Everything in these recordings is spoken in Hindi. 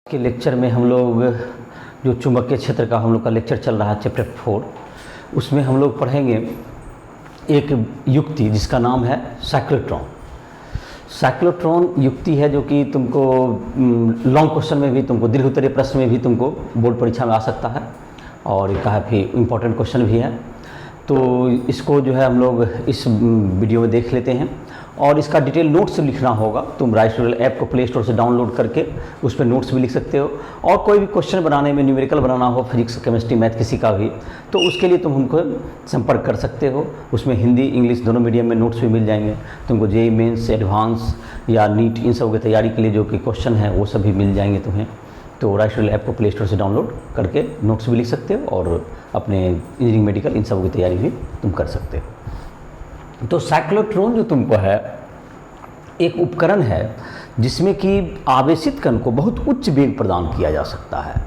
के लेक्चर में हम लोग जो चुंबकीय क्षेत्र का हम लोग का लेक्चर चल रहा है चैप्टर 4, उसमें हम लोग पढ़ेंगे एक युक्ति जिसका नाम है साइक्लोट्रॉन। साइक्लोट्रॉन युक्ति है जो कि तुमको लॉन्ग क्वेश्चन में भी, तुमको दीर्घ उत्तरीय प्रश्न में भी तुमको बोर्ड परीक्षा में आ सकता है और ये काफ़ी इम्पोर्टेंट क्वेश्चन भी है। तो इसको जो है हम लोग इस वीडियो में देख लेते हैं और इसका डिटेल नोट्स लिखना होगा। तुम राइस ट्यूटोरियल ऐप को प्ले स्टोर से डाउनलोड करके उस पर नोट्स भी लिख सकते हो और कोई भी क्वेश्चन बनाने में, न्यूमेरिकल बनाना हो, फिजिक्स, केमिस्ट्री, मैथ किसी का भी, तो उसके लिए तुम हमको संपर्क कर सकते हो। उसमें हिंदी इंग्लिश दोनों मीडियम में नोट्स भी मिल जाएंगे तुमको। जेईई मेंस, एडवांस या नीट, इन सब की तैयारी के लिए जो कि क्वेश्चन है वो सब भी मिल जाएंगे तुम्हें। तो राइस ट्यूटोरियल ऐप को प्ले स्टोर से डाउनलोड करके नोट्स भी लिख सकते हो और अपने इंजीनियरिंग, मेडिकल, इन सब की तैयारी भी तुम कर सकते हो। तो साइक्लोट्रॉन जो तुमको है एक उपकरण है जिसमें कि आवेशित कण को बहुत उच्च वेग प्रदान किया जा सकता है।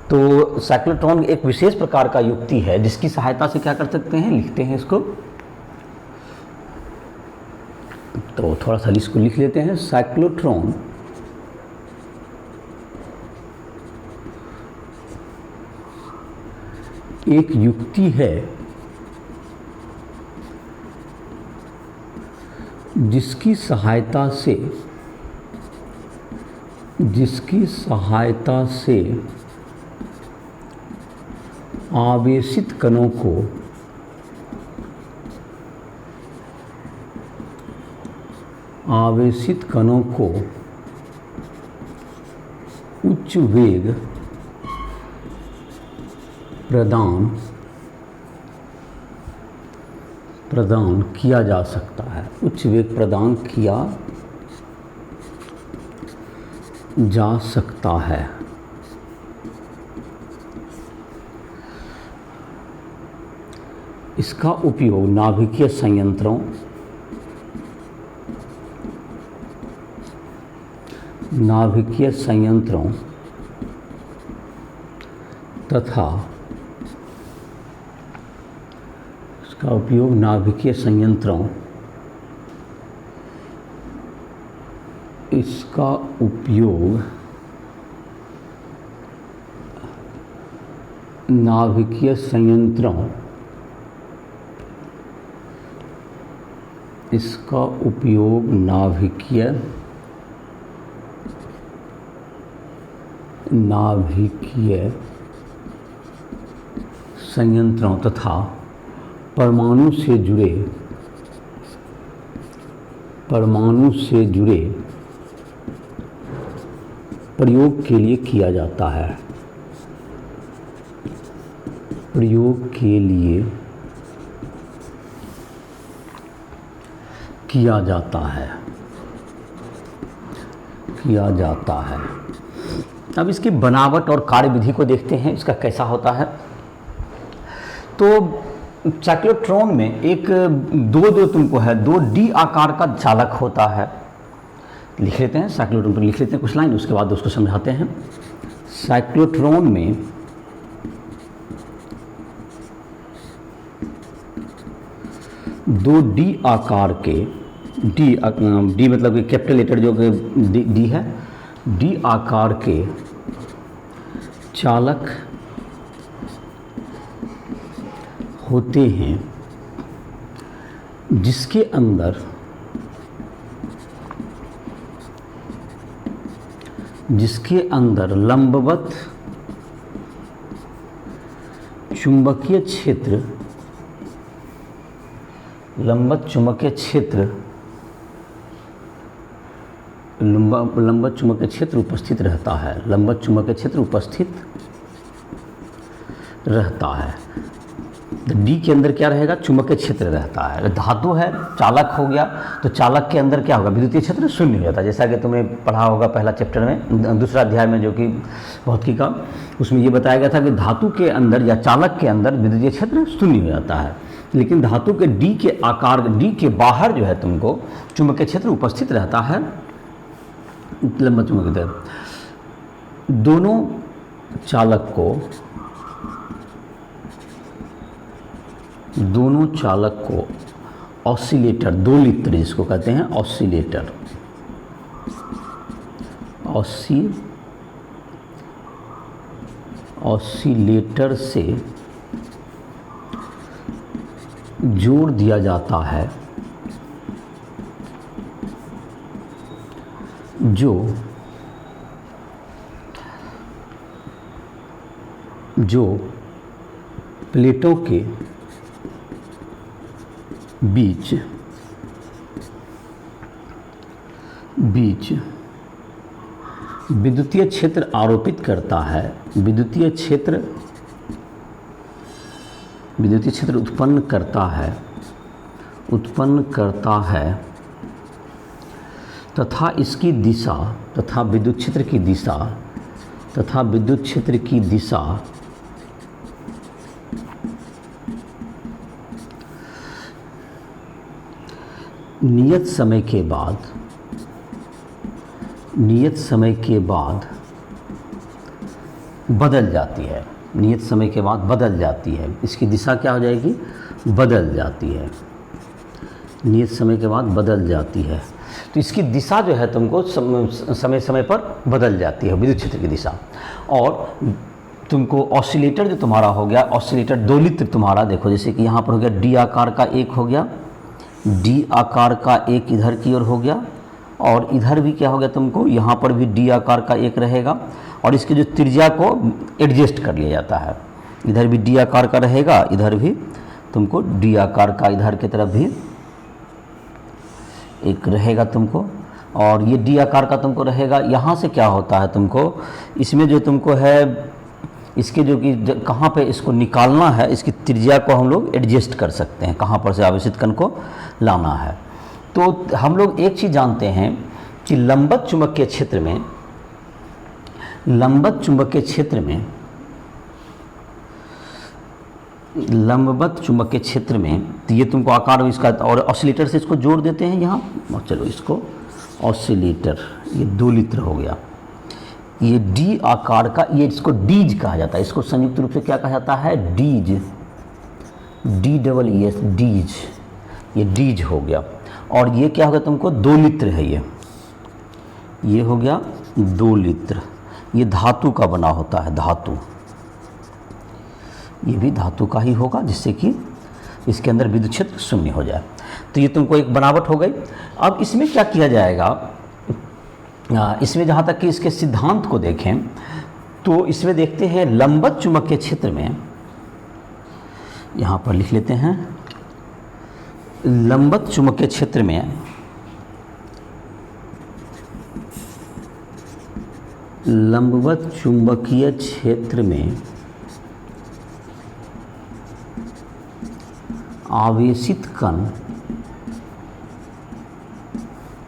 तो साइक्लोट्रॉन एक विशेष प्रकार का युक्ति है जिसकी सहायता से क्या कर सकते हैं, लिखते हैं इसको। तो थोड़ा सा इसको लिख लेते हैं। साइक्लोट्रॉन एक युक्ति है जिसकी सहायता से आवेशित कणों को उच्च वेग प्रदान किया जा सकता है। उच्च वेग प्रदान किया जा सकता है। इसका उपयोग नाभिकीय संयंत्रों तथा का उपयोग नाभिकीय संयंत्रों, इसका उपयोग नाभिकीय संयंत्रों, इसका उपयोग नाभिकीय संयंत्रों तथा परमाणु से जुड़े प्रयोग के लिए किया जाता है। प्रयोग के लिए किया जाता है। अब इसकी बनावट और कार्यविधि को देखते हैं, इसका कैसा होता है। तो साइक्लोट्रॉन में एक दो तुमको है, 2D आकार का चालक होता है। लिख लेते हैं साइक्लोट्रॉन पर, लिख लेते हैं कुछ लाइन, उसके बाद उसको समझाते हैं। साइक्लोट्रॉन में दो D आकार के, डी मतलब कि कैपिटल लेटर जो कि डी है, D आकार के चालक होते हैं जिसके अंदर लंबवत चुंबकीय क्षेत्र उपस्थित रहता है। लंबवत चुंबकीय क्षेत्र उपस्थित रहता है। डी के अंदर क्या रहेगा, चुंबकीय क्षेत्र रहता है। धातु है, चालक हो गया, तो चालक के अंदर क्या होगा, विद्युतीय क्षेत्र शून्य हो जाता है। जैसा कि तुमने पढ़ा होगा पहला चैप्टर में, दूसरा अध्याय में, जो कि भौतिकी का, उसमें ये बताया गया था कि धातु के अंदर या चालक के अंदर विद्युतीय क्षेत्र शून्य हो जाता है। लेकिन धातु के डी के आकार, डी के बाहर जो है तुमको चुंबकीय क्षेत्र उपस्थित रहता है, लंबा चुंबकीय क्षेत्र। दोनों चालक को ऑसिलेटर, दो लित्र जिसको कहते हैं ऑसिलेटर, ऑसिलेटर से जोड़ दिया जाता है जो प्लेटों के बीच विद्युतीय क्षेत्र आरोपित करता है, विद्युतीय क्षेत्र उत्पन्न करता है तथा इसकी दिशा तथा विद्युत क्षेत्र की दिशा नियत समय के बाद बदल जाती है। नियत समय के बाद बदल जाती है, इसकी दिशा क्या हो जाएगी? बदल जाती है। नियत समय के बाद बदल जाती है, तो इसकी दिशा जो है तुमको समय समय पर बदल जाती है, विद्युत क्षेत्र की दिशा। और तुमको ऑसिलेटर जो तुम्हारा हो गया, ऑसिलेटर दोलित्र तुम्हारा देखो, जैसे कि यहाँ पर हो गया डी आकार का एक हो गया, डी आकार का एक इधर की ओर हो गया, और इधर भी क्या हो गया तुमको, यहाँ पर भी डी आकार का एक रहेगा, और इसकी जो त्रिज्या को एडजस्ट कर लिया जाता है। इधर भी डी आकार का रहेगा, इधर भी तुमको डी आकार का इधर की तरफ भी एक रहेगा तुमको, और ये डी आकार का तुमको रहेगा। यहाँ से क्या होता है तुमको, इसमें जो तुमको है इसके जो कि कहाँ पे इसको निकालना है, इसकी त्रिज्या को हम लोग एडजस्ट कर सकते हैं, कहाँ पर से आवेशित कण को लाना है। तो हम लोग एक चीज़ जानते हैं कि लंबवत चुंबकीय क्षेत्र में तो ये तुमको आकार इसका, और ऑसिलेटर से इसको जोड़ देते हैं यहाँ, और चलो इसको ऑसिलेटर, ये दोलित्र हो गया। ये डी आकार का, ये इसको डीज कहा जाता है, इसको संयुक्त रूप से क्या कहा जाता है? डीज, DEES, डीज, ये डीज हो गया। और ये क्या हो गया तुमको? दोलित्र है ये हो गया दोलित्र। ये धातु का बना होता है, धातु, ये भी धातु का ही होगा, जिससे कि इसके अंदर विद्युत क्षेत्र शून्य हो जाए। तो ये तुमको एक बनावट हो गई। अब इसमें क्या किया जाएगा, इसमें जहाँ तक कि इसके सिद्धांत को देखें तो इसमें देखते हैं लंबवत चुंबकीय क्षेत्र में, यहाँ पर लिख लेते हैं, लंबवत चुंबकीय क्षेत्र में आवेशित कण,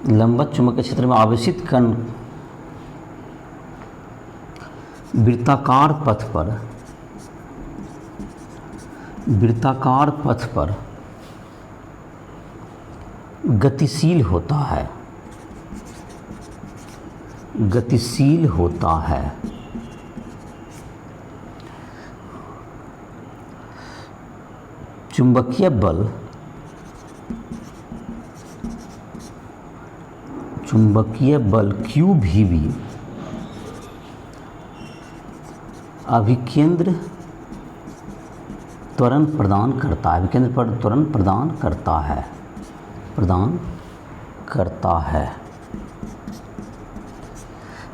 लंबवत चुंबकीय क्षेत्र में आवेशित कण वृत्ताकार पथ पर गतिशील होता है। चुंबकीय बल QVB अभिकेंद्र त्वरण प्रदान करता है।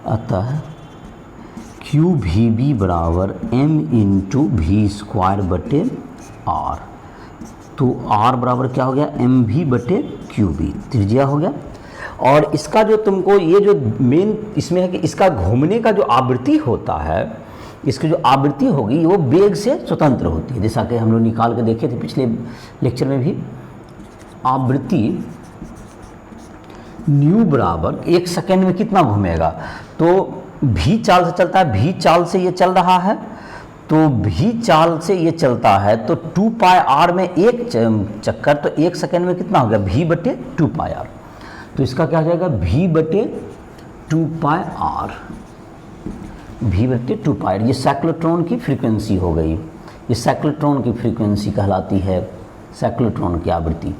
अतः QVB बराबर m/v²/r। तो r बराबर क्या हो गया? mv/qb, त्रिज्या हो गया। और इसका जो तुमको ये जो मेन इसमें है कि इसका घूमने का जो आवृत्ति होता है, इसकी जो आवृत्ति होगी वो वेग से स्वतंत्र होती है, जैसा कि हम लोग निकाल के देखे थे पिछले लेक्चर में भी। आवृत्ति न्यू बराबर 1 सेकेंड में कितना घूमेगा, तो v चाल से चलता है, v चाल से ये चल रहा है, तो v चाल से ये चलता है, तो 2πr में एक चक्कर, तो 1 सेकेंड में कितना हो गया? v/2πr। तो इसका क्या हो जाएगा? v/2πr, v/2πr। ये साइक्लोट्रॉन की फ्रीक्वेंसी हो गई, ये साइक्लोट्रॉन की फ्रीक्वेंसी कहलाती है, साइक्लोट्रॉन की आवृत्ति।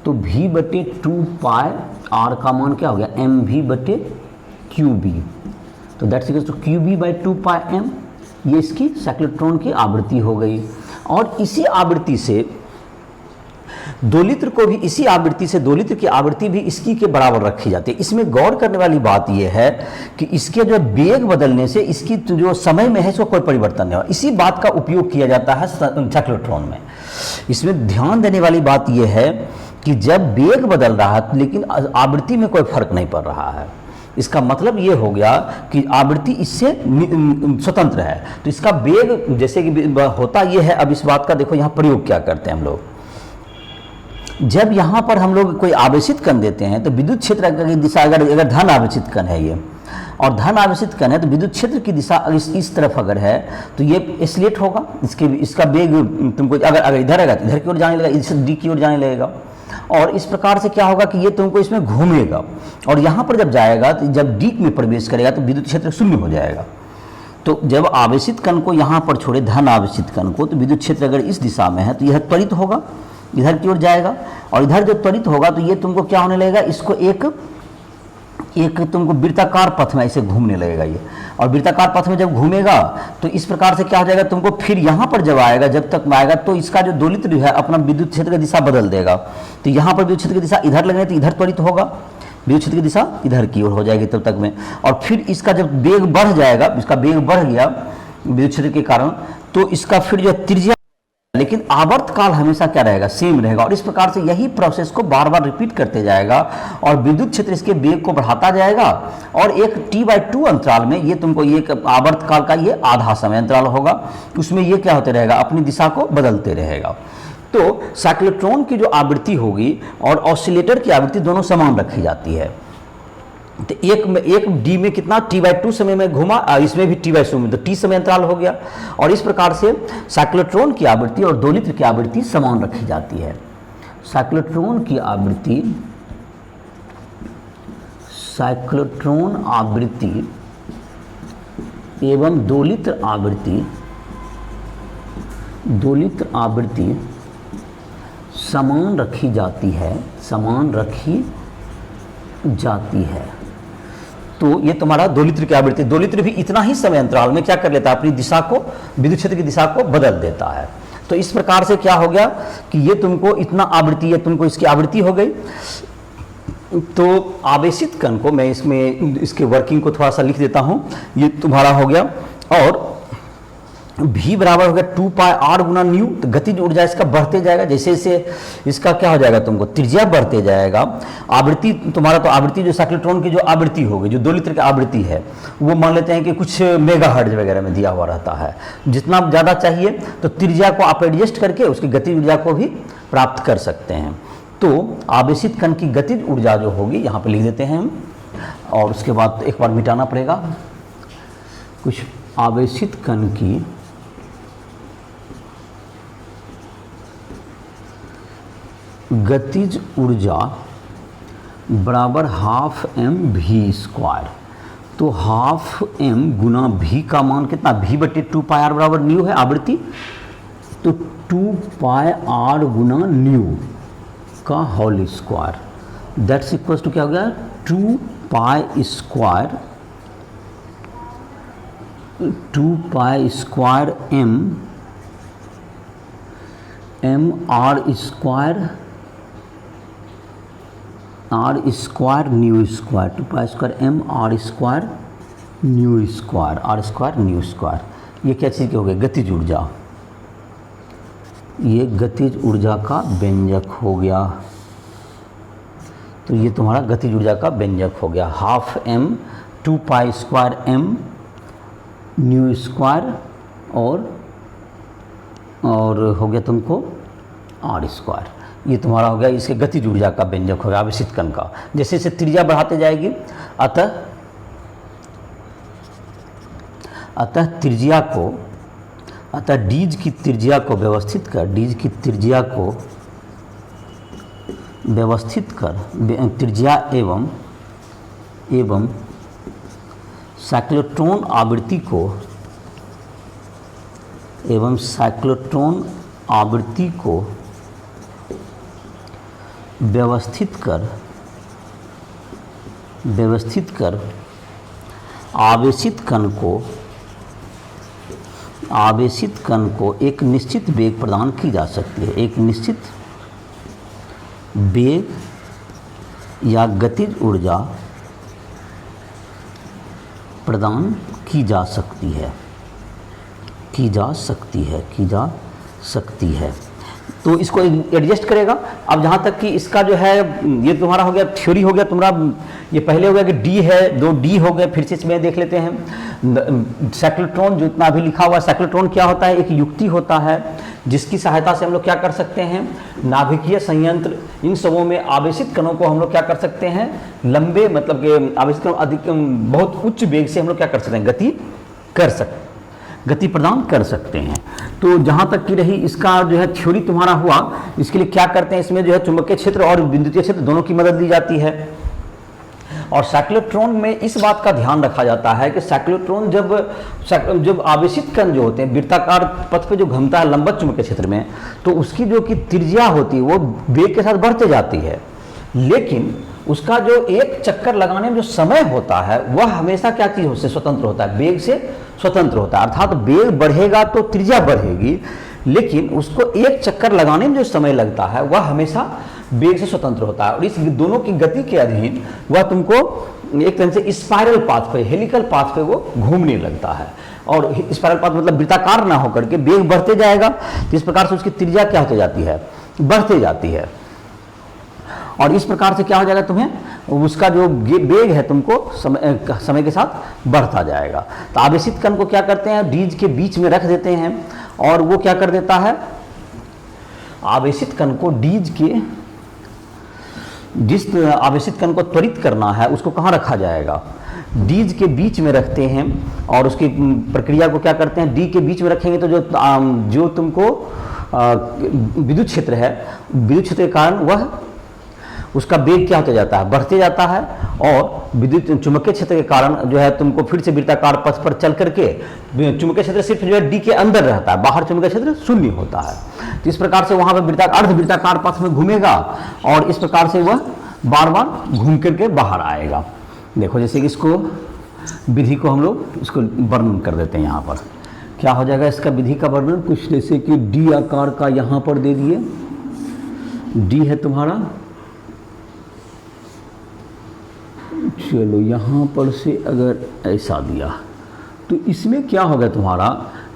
तो v/2πr का मान क्या हो गया? mv/qb। तो दैट्स इक्वल टू qb/2πm। ये इसकी साइक्लोट्रॉन की आवृत्ति हो गई। और इसी आवृत्ति से दोलित्र को भी, इसी आवृत्ति से दोलित्र की आवृत्ति भी इसकी के बराबर रखी जाती है। इसमें गौर करने वाली बात यह है कि इसके जो वेग बदलने से इसकी जो समय में है इसको कोई परिवर्तन नहीं हुआ। इसी बात का उपयोग किया जाता है साइक्लोट्रॉन में। इसमें ध्यान देने वाली बात यह है कि जब वेग बदल रहा है लेकिन आवृत्ति में कोई फर्क नहीं पड़ रहा है, इसका मतलब ये हो गया कि आवृत्ति इससे स्वतंत्र है। तो इसका वेग जैसे कि होता ये है, अब इस बात का देखो यहाँ प्रयोग क्या करते हैं हम लोग। जब यहाँ पर हम लोग कोई आवेशित कण देते हैं तो विद्युत क्षेत्र की दिशा अगर धन आवेशित कण है ये, और धन आवेशित कण है तो विद्युत क्षेत्र की दिशा इस तरफ अगर है तो ये एस्लेट होगा। इसका वेग तुमको अगर इधर आएगा तो इधर की ओर जाने लगेगा, इधर डी की ओर जाने लगेगा। और इस प्रकार से क्या होगा कि ये तुमको इसमें घूमेगा, और यहाँ पर जब जाएगा तो जब डी में प्रवेश करेगा तो विद्युत क्षेत्र शून्य हो जाएगा। तो जब आवेशित कण को यहाँ पर छोड़े धन आवेशित कण को, तो विद्युत क्षेत्र अगर इस दिशा में है तो यह त्वरित होगा, इधर की ओर जाएगा। और इधर जो त्वरित होगा तो ये तुमको क्या होने लगेगा, इसको एक तुमको वृत्ताकार पथ में ऐसे घूमने लगेगा ये। और वृत्ताकार पथ में जब घूमेगा तो इस प्रकार से क्या हो जाएगा, तुमको फिर यहाँ पर जब आएगा, जब तक में आएगा तो इसका जो दोलित्र है अपना विद्युत क्षेत्र की दिशा बदल देगा। तो यहाँ पर विद्युत क्षेत्र की दिशा इधर लगने तो इधर त्वरित होगा, विद्युत क्षेत्र की दिशा इधर की ओर हो जाएगी तब तक में। और फिर इसका जब वेग बढ़ जाएगा, इसका वेग बढ़ गया विद्युत क्षेत्र के कारण, तो इसका फिर जो त्रिज्या, लेकिन आवर्त काल हमेशा क्या रहेगा, सेम रहेगा। और इस प्रकार से यही प्रोसेस को बार बार रिपीट करते जाएगा और विद्युत क्षेत्र इसके वेग को बढ़ाता जाएगा। और एक t/2 अंतराल में ये तुमको एक आवर्त काल का ये आधा समय अंतराल होगा, उसमें ये क्या होते रहेगा, अपनी दिशा को बदलते रहेगा। तो साइक्लोट्रॉन की जो आवृत्ति होगी और ऑसिलेटर की आवृत्ति दोनों समान रखी जाती है। तो एक डी में कितना t/2 समय में घूमा, इसमें भी t/2 में, तो t समय अंतराल हो गया। और इस प्रकार से साइक्लोट्रॉन की आवृत्ति और दोलित्र की आवृत्ति समान रखी जाती है। साइक्लोट्रॉन की आवृत्ति, साइक्लोट्रॉन आवृत्ति एवं दोलित्र आवृत्ति समान रखी जाती है, समान रखी जाती है। तो ये तुम्हारा दोलित्र की आवृत्ति, दोलित्र भी इतना ही समय अंतराल में क्या कर लेता है, अपनी दिशा को, विद्युत क्षेत्र की दिशा को बदल देता है। तो इस प्रकार से क्या हो गया कि ये तुमको इतना आवृत्ति है, तुमको इसकी आवृत्ति हो गई। तो आवेशित कण को मैं इसमें इसके वर्किंग को थोड़ा सा लिख देता हूँ। ये तुम्हारा हो गया, और v बराबर हो गया 2πr गुना न्यू। तो गतिज ऊर्जा इसका बढ़ते जाएगा, जैसे जैसे इसका क्या हो जाएगा, तुमको त्रिज्या बढ़ते जाएगा। आवृत्ति तुम्हारा, तो आवृत्ति जो साइक्लोट्रॉन की जो आवृत्ति होगी, जो दोलित्र की आवृत्ति है, वो मान लेते हैं कि कुछ मेगाहर्ट्ज वगैरह में दिया हुआ रहता है। जितना ज़्यादा चाहिए तो त्रिज्या को आप एडजस्ट करके उसकी गतिज ऊर्जा को भी प्राप्त कर सकते हैं। तो आवेशित कण की गतिज ऊर्जा जो होगी यहाँ पर लिख देते हैं हम, और उसके बाद एक बार मिटाना पड़ेगा। कुछ आवेशित कण की गतिज ऊर्जा बराबर ½ mv²। तो ½ m गुना v का मान कितना, v/2πr बराबर न्यू है आवृत्ति, तो 2πr गुना न्यू का whole square, that's equals to क्या हो गया, 2π² r² nu square, 2π² m r² nu square, r² nu square. ये क्या चीज़ की हो गई, गतिज ऊर्जा। ये गतिज ऊर्जा का व्यंजक हो गया। तो ये तुम्हारा गतिज ऊर्जा का व्यंजक हो गया, ½ m 2π² m न्यू स्क्वायर, और हो गया तुमको r²। ये तुम्हारा हो गया इसके गतिज ऊर्जा का व्यंजक हो गया आवेशित कण का। जैसे जैसे त्रिज्या बढ़ाते जाएगी, अतः त्रिज्या को, अतः डीज की त्रिज्या को व्यवस्थित कर, डीज की त्रिज्या को व्यवस्थित कर, त्रिज्या एवं साइक्लोट्रॉन आवृत्ति को, एवं साइक्लोट्रॉन आवृत्ति को व्यवस्थित कर आवेशित कण को आवेशित कण को एक निश्चित वेग प्रदान की जा सकती है, एक निश्चित वेग या गतिज ऊर्जा प्रदान की जा सकती है, की जा सकती है। तो इसको एडजस्ट करेगा। अब जहाँ तक कि इसका जो है ये तुम्हारा हो गया थ्योरी, हो गया तुम्हारा, ये पहले हो गया कि डी है, 2 डी हो गए। फिर से इसमें देख लेते हैं साइक्लोट्रॉन, जो इतना अभी लिखा हुआ है। साइक्लोट्रॉन क्या होता है? एक युक्ति होता है जिसकी सहायता से हम लोग क्या कर सकते हैं, नाभिकीय संयंत्र इन सबों में आवेशित कणों को हम लोग क्या कर सकते हैं, लंबे मतलब कि आवेशित कण अधिक बहुत उच्च वेग से हम लोग क्या कर सकते हैं, गति प्रदान कर सकते हैं। तो जहाँ तक की रही इसका जो है थ्योरी तुम्हारा हुआ, इसके लिए क्या करते हैं, इसमें जो है चुंबकीय क्षेत्र और विद्युतीय क्षेत्र दोनों की मदद ली जाती है। और साइक्लोट्रॉन में इस बात का ध्यान रखा जाता है कि साइक्लोट्रॉन जब आवेशित कण जो होते हैं वृत्ताकार पथ पे जो घूमता है लंबवत चुंबकीय क्षेत्र में, तो उसकी जो कि त्रिज्या होती है वो वेग के साथ बढ़ते जाती है, लेकिन उसका जो एक चक्कर लगाने में जो समय होता है वह हमेशा क्या चीज से स्वतंत्र होता है, वेग से स्वतंत्र होता है। अर्थात वेग बढ़ेगा तो त्रिज्या बढ़ेगी, लेकिन उसको एक चक्कर लगाने में जो समय लगता है वह हमेशा वेग से स्वतंत्र होता है। और इस दोनों की गति के अधीन वह तुमको एक तरह से स्पाइरल पाथ पे, हेलिकल पाथ पे वो घूमने लगता है। और स्पाइरल पाथ मतलब वृत्ताकार ना होकर के वेग बढ़ते जाएगा, तो इस प्रकार से उसकी त्रिज्या क्या होती जाती है, बढ़ते जाती है। और इस प्रकार से क्या हो जाएगा, तुम्हें उसका जो वेग है तुमको समय के साथ बढ़ता जाएगा। तो आवेशित कण को क्या करते हैं, डीज के बीच में रख देते हैं, और वो क्या कर देता है, आवेशित कण को डीज के, जिस आवेशित कण को त्वरित करना है उसको कहाँ रखा जाएगा, डीज के बीच में रखते हैं। और उसकी प्रक्रिया को क्या करते हैं, डी के बीच में रखेंगे तो जो तुमको विद्युत क्षेत्र है, विद्युत क्षेत्र के कारण वह उसका वेग क्या होता जाता है, बढ़ते जाता है। और विद्युत चुंबकीय क्षेत्र के कारण जो है तुमको फिर से वृत्ताकार पथ पर चल करके चुंबकीय क्षेत्र सिर्फ जो है डी के अंदर रहता है, बाहर चुंबकीय क्षेत्र शून्य होता है। तो इस प्रकार से वहां पर अर्ध वृत्ताकार पथ में घूमेगा और इस प्रकार से वह बार बार घूम करके बाहर आएगा। देखो जैसे कि इसको विधि को हम लोग इसको वर्णन कर देते हैं। यहाँ पर क्या हो जाएगा, इसका विधि का वर्णन कुछ जैसे कि डी आकार का यहाँ पर दे दिए, डी है तुम्हारा, चलो यहाँ पर से अगर ऐसा दिया तो इसमें क्या होगा तुम्हारा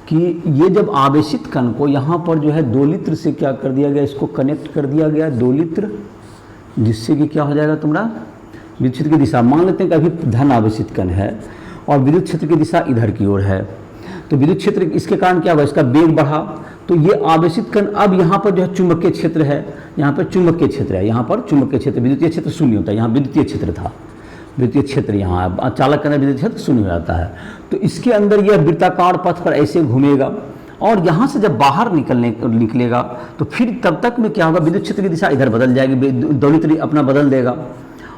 कि ये जब आवेशित कण को यहाँ पर जो है दोलित्र से क्या कर दिया गया, इसको कनेक्ट कर दिया गया दोलित्र, जिससे कि क्या हो जाएगा तुम्हारा विद्युत क्षेत्र की दिशा, मान लेते हैं कि अभी धन आवेशित कण है और विद्युत क्षेत्र की दिशा इधर की ओर है, तो विद्युत क्षेत्र इसके कारण क्या होगा, इसका वेग बढ़ा, तो ये आवेशित कण अब यहाँ पर जो है चुंबकीय क्षेत्र है, यहाँ पर चुंबकीय क्षेत्र है, यहाँ पर चुंबकीय क्षेत्र, विद्युतीय क्षेत्र शून्य होता है, यहाँ विद्युतीय क्षेत्र था, विद्युतीय क्षेत्र यहाँ चालक के अंदर विद्युत क्षेत्र शून्य हो जाता है। तो इसके अंदर यह वृत्ताकार पथ पर ऐसे घूमेगा और यहाँ से जब बाहर निकलेगा तो फिर तब तक में क्या होगा, विद्युत क्षेत्र की दिशा इधर बदल जाएगी, दोलित्र अपना बदल देगा,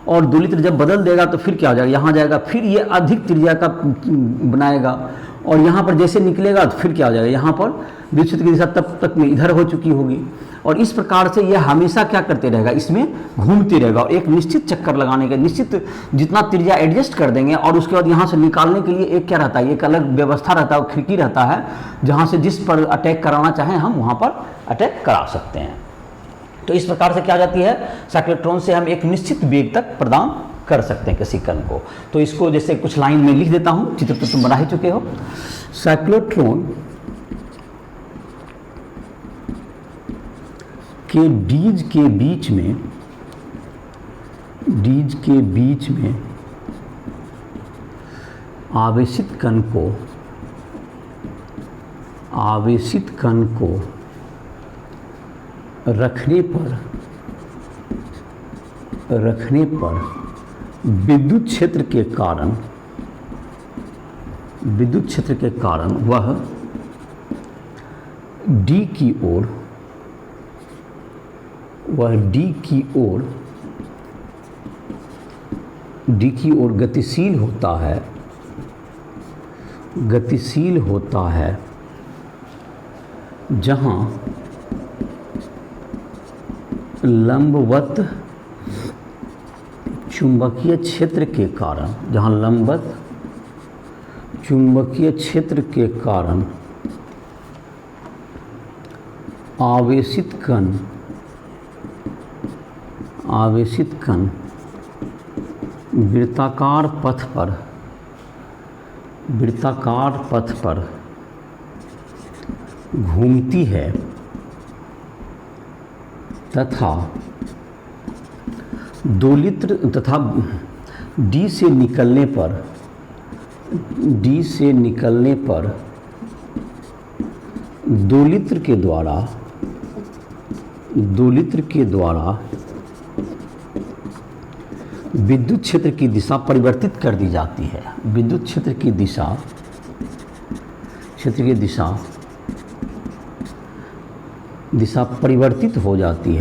और दोलित्र जब बदल देगा तो फिर क्या हो जाएगा, यहाँ जाएगा, फिर ये अधिक त्रिज्या का बनाएगा और यहाँ पर जैसे निकलेगा तो फिर क्या हो जाएगा, यहाँ पर विद्युत क्षेत्र की दिशा तब तक में इधर हो चुकी होगी। और इस प्रकार से यह हमेशा क्या करते रहेगा, इसमें घूमते रहेगा और एक निश्चित चक्कर लगाने का निश्चित जितना त्रिज्या एडजस्ट कर देंगे और उसके बाद यहाँ से निकालने के लिए एक क्या रहता है, एक अलग व्यवस्था रहता है, खिड़की रहता है, जहाँ से जिस पर अटैक कराना चाहें हम वहाँ पर अटैक करा सकते हैं। तो इस प्रकार से क्या जाती है, साइक्लोट्रॉन से हम एक निश्चित वेग तक प्रदान कर सकते हैं किसी कण को। तो इसको जैसे कुछ लाइन में लिख देता हूँ, चित्र तो तुम बना ही चुके हो। साइक्लोट्रॉन के डीज के बीच में आवेशित कण को रखने पर विद्युत क्षेत्र के कारण वह डी की ओर गतिशील होता है, जहां लंबवत चुंबकीय क्षेत्र के कारण आवेशित कण वृत्ताकार पथ पर घूमती है तथा डी से निकलने पर दोलित्र के द्वारा विद्युत क्षेत्र की दिशा परिवर्तित कर दी जाती है। विद्युत क्षेत्र की दिशा परिवर्तित हो जाती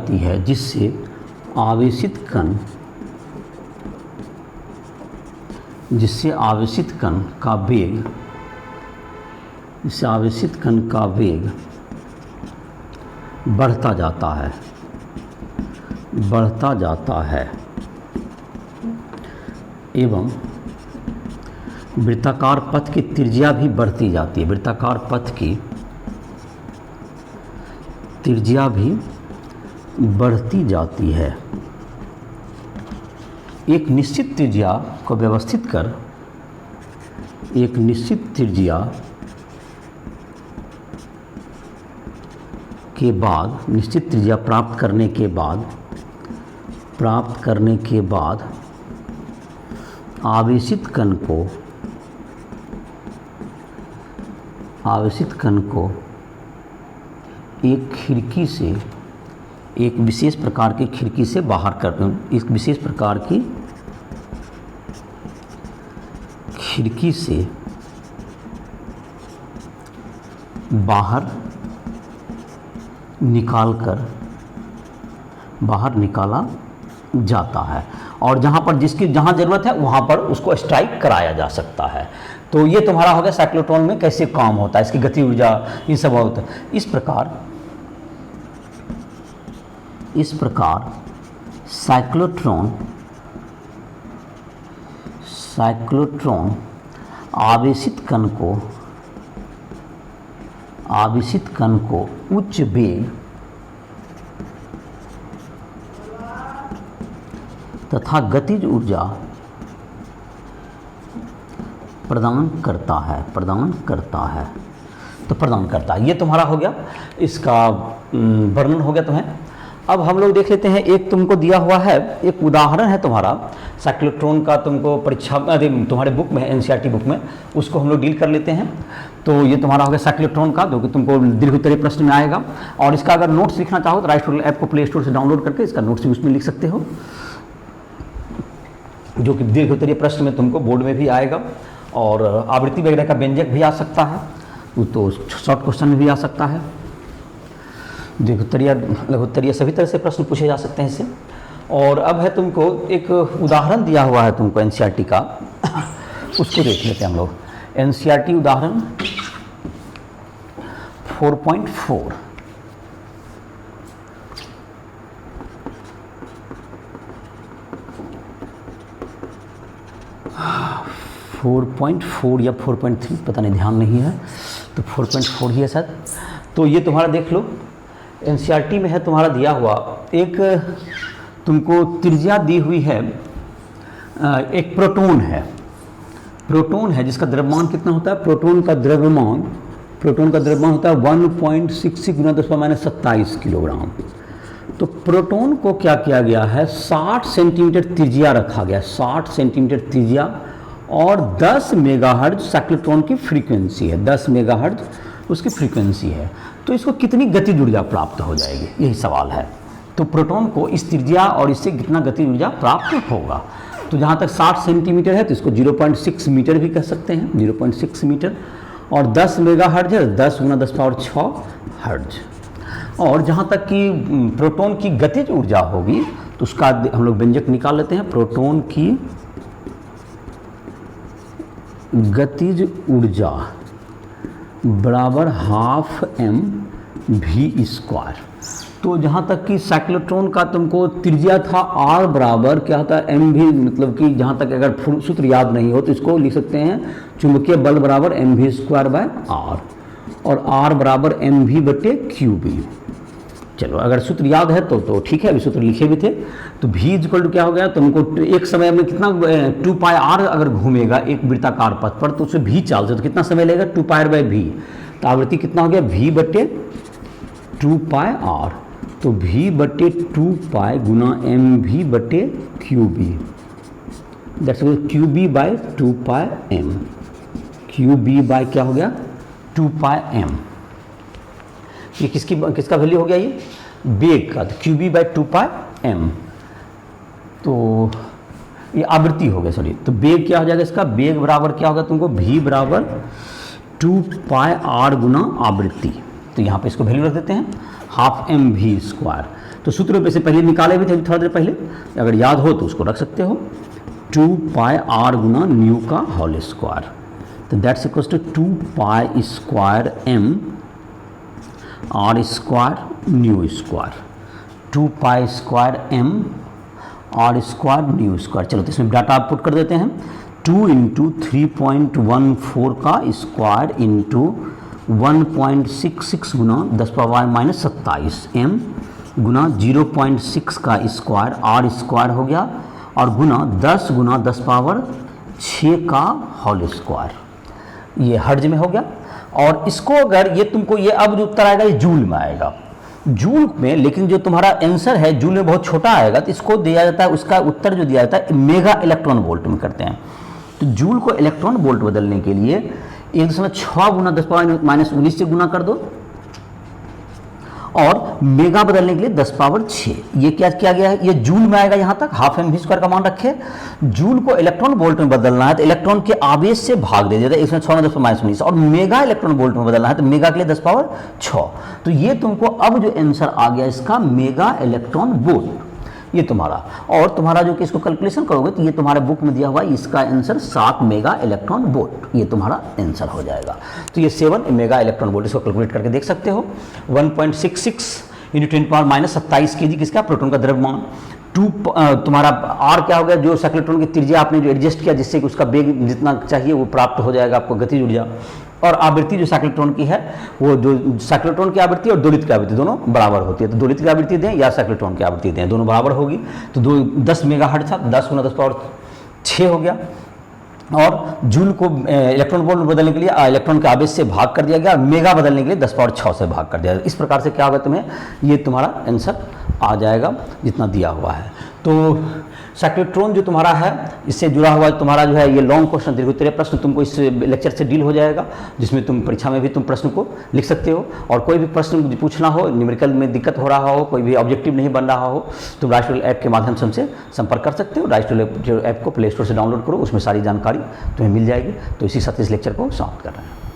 है जिससे आवेशित कण का वेग बढ़ता जाता है एवं वृत्ताकार पथ की त्रिज्या भी बढ़ती जाती है। वृत्ताकार पथ की त्रिज्या भी बढ़ती जाती है। एक निश्चित त्रिज्या को व्यवस्थित कर एक निश्चित त्रिज्या प्राप्त करने के बाद आवेशित कण को एक विशेष प्रकार की खिड़की से बाहर निकाला जाता है और जहाँ ज़रूरत है वहाँ पर उसको स्ट्राइक कराया जा सकता है। तो ये तुम्हारा हो गया साइक्लोट्रॉन में कैसे काम होता है, इसकी गति ऊर्जा, ये सब होता है। इस प्रकार साइक्लोट्रॉन आवेशित कण को उच्च वेग तथा गतिज ऊर्जा प्रदान करता है। ये तुम्हारा हो गया, इसका वर्णन हो गया तुम्हें। अब हम लोग देख लेते हैं, एक तुमको दिया हुआ है, एक उदाहरण है तुम्हारा साइक्लोट्रॉन का, तुमको परीक्षा तुम्हारे बुक में, एनसीईआरटी बुक में, उसको हम लोग डील कर लेते हैं। तो ये तुम्हारा हो गया साइक्लोट्रॉन का, जो कि तुमको दीर्घ उत्तरीय प्रश्न में आएगा। और इसका अगर नोट्स लिखना चाहो तो राइट टू ऐप को प्ले स्टोर से डाउनलोड करके इसका नोट्स भी उसमें लिख सकते हो, जो कि दीर्घ उत्तरीय प्रश्न में तुमको बोर्ड में भी आएगा। और आवृत्ति वगैरह का व्यंजक भी आ सकता है, तो शॉर्ट क्वेश्चन में भी आ सकता है। दीर्घ उत्तरीय, लघु उत्तरीय सभी तरह से प्रश्न पूछे जा सकते हैं इससे। और अब है तुमको एक उदाहरण दिया हुआ है तुमको एनसीईआरटी का, उसको देख लेते हैं हम लोग। एनसीईआरटी उदाहरण 4.4 4.4 या 4.3 पता नहीं, ध्यान नहीं है, तो 4.4 ही है शायद। तो ये तुम्हारा देख लो, एनसीईआरटी में है तुम्हारा दिया हुआ, एक तुमको त्रिज्या दी हुई है, एक प्रोटॉन है जिसका द्रव्यमान कितना होता है, प्रोटॉन का द्रव्यमान होता है 1.66 गुना 10⁻27 किलोग्राम। तो प्रोटॉन को क्या किया गया है, 60 सेंटीमीटर त्रिज्या रखा गया, 60 सेंटीमीटर त्रिज्या, और 10 मेगाहर्ट्ज साइक्लोट्रॉन की फ्रीक्वेंसी है, 10 मेगाहर्ट्ज उसकी फ्रीक्वेंसी है। तो इसको कितनी गतिज ऊर्जा प्राप्त हो जाएगी, यही सवाल है। तो प्रोटॉन को इस त्रिज्या और इससे कितना गतिज ऊर्जा प्राप्त होगा। तो जहाँ तक 60 सेंटीमीटर है तो इसको 0.6 मीटर भी कह सकते हैं, 0.6 मीटर, और 10 मेगाहर्ट्ज है, 10 गुना 10⁻6 हर्ट्ज। और जहाँ तक कि प्रोटॉन की गतिज ऊर्जा होगी तो उसका हम लोग व्यंजक निकाल लेते हैं। प्रोटॉन की गतिज ऊर्जा बराबर 12m v स्क्वायर। तो जहाँ तक कि साइक्लोट्रॉन का तुमको त्रिज्या था r बराबर क्या होता है एम भी, मतलब कि जहाँ तक अगर सूत्र याद नहीं हो तो इसको लिख सकते हैं चुंबकीय बल बराबर M V square by R, और r बराबर एम वी बटे क्यू बी। चलो अगर सूत्र याद है तो ठीक है, अभी सूत्र लिखे भी थे। तो v इक्वल टू क्या हो गया, तुमको एक समय में कितना 2 पाई r अगर घूमेगा एक वृत्ताकार पथ पर तो उससे v चालते तो कितना समय लगेगा 2 पाई बाय v। तो आवृत्ति कितना हो गया v बटे 2 पाई r, तो v बटे 2 पाई गुना एम वी बटे Q B, that's Q B by 2 pi M, Q B by क्या हो गया 2 पाई एम। ये किसका वैल्यू हो गया, ये बेग का, तो Q B by 2 pi M. तो ये आवृत्ति हो गया, सॉरी। तो बेग क्या हो जाएगा इसका, बेग बराबर क्या होगा तुमको v बराबर 2 पाई r गुना आवृत्ति। तो यहाँ पे इसको वैल्यू रख देते हैं हाफ एम वी स्क्वायर। तो सूत्र पे से पहले निकाले भी थे थोड़ा देर पहले, अगर याद हो तो उसको रख सकते हो 2 पाई r गुना न्यू का होल स्क्वायर। तो that's equal to 2 pi square M R square nu square, 2 pi square M R square nu square. चलो तो इसमें डाटा आप पुट कर देते हैं 2 इंटू 3.14 का स्क्वायर इंटू 1.66 गुना 10⁻⁻27 एम गुना 0.6 का स्क्वायर आर स्क्वायर हो गया, और गुना 10 गुना 10⁻6 का होल स्क्वायर। ये हर्ज में हो गया। और इसको अगर ये तुमको ये अब जो उत्तर आएगा ये जूल में आएगा, जूल में, लेकिन जो तुम्हारा आंसर है जूल में बहुत छोटा आएगा, तो इसको दिया जाता है, उसका उत्तर जो दिया जाता है मेगा इलेक्ट्रॉन वोल्ट में करते हैं। तो जूल को इलेक्ट्रॉन वोल्ट बदलने के लिए 1.6 गुना 10⁻⁻19 से गुना कर दो, और मेगा बदलने के लिए 10⁻6। ये क्या किया गया है, ये जूल में आएगा। यहाँ तक हाफ एम वी स्क्वायर का मान रखे। जूल को इलेक्ट्रॉन वोल्ट में बदलना है तो इलेक्ट्रॉन के आवेश से भाग दे देता है 106 10⁻19, और मेगा इलेक्ट्रॉन वोल्ट में बदलना है तो मेगा के लिए 10⁻6। तो ये तुमको अब जो आंसर आ गया इसका मेगा इलेक्ट्रॉन वोल्ट, ये तुम्हारा। और तुम्हारा जो कि इसको कैलकुलेशन करोगे तो ये तुम्हारे बुक में दिया हुआ है, इसका आंसर 7 मेगा इलेक्ट्रॉन वोल्ट, ये तुम्हारा आंसर हो जाएगा। तो ये 7 मेगा इलेक्ट्रॉन वोल्ट, इसको कैलकुलेट करके देख सकते हो। 1.66 इंटू 10⁻⁻27 kg किसका, प्रोटॉन का द्रव्यमान। 2 तुम्हारा r क्या हो गया, जो साइक्लोट्रॉन की त्रिज्या आपने जो एडजस्ट किया जिससे कि उसका वेग जितना चाहिए वो प्राप्त हो जाएगा आपको, गतिज ऊर्जा। और आवृत्ति जो साइक्लोट्रॉन की है, वो जो साइक्लोट्रॉन की आवृत्ति और दोलित की आवृत्ति दोनों बराबर होती है। तो दोलित की आवृत्ति दें या साइक्लोट्रॉन की आवृत्ति दें, दोनों बराबर होगी। तो 10 मेगाहर्ट्ज था, 10 गुना 10⁻6 हो गया। और जूल को इलेक्ट्रॉन वोल्ट बदलने के लिए इलेक्ट्रॉन के आवेश से भाग कर दिया गया, मेगा बदलने के लिए 10�6 से भाग कर दिया गया। इस प्रकार से क्या होगा, तुम्हें ये तुम्हारा आंसर आ जाएगा जितना दिया हुआ है। तो साइक्लोट्रॉन जो तुम्हारा है इससे जुड़ा हुआ तुम्हारा जो है ये लॉन्ग क्वेश्चन, दीर्घोत्तरीय प्रश्न तुमको इस लेक्चर से डील हो जाएगा, जिसमें तुम परीक्षा में भी तुम प्रश्न को लिख सकते हो। और कोई भी प्रश्न पूछना हो, न्यूमेरिकल में दिक्कत हो रहा हो, कोई भी ऑब्जेक्टिव नहीं बन रहा हो, तुम राइस टूल ऐप के माध्यम से हमसे संपर्क कर सकते हो। राइस टूल ऐप को प्ले स्टोर से डाउनलोड करो, उसमें सारी जानकारी तुम्हें मिल जाएगी। तो इसी साथ इस लेक्चर को समाप्त कर रहे हैं।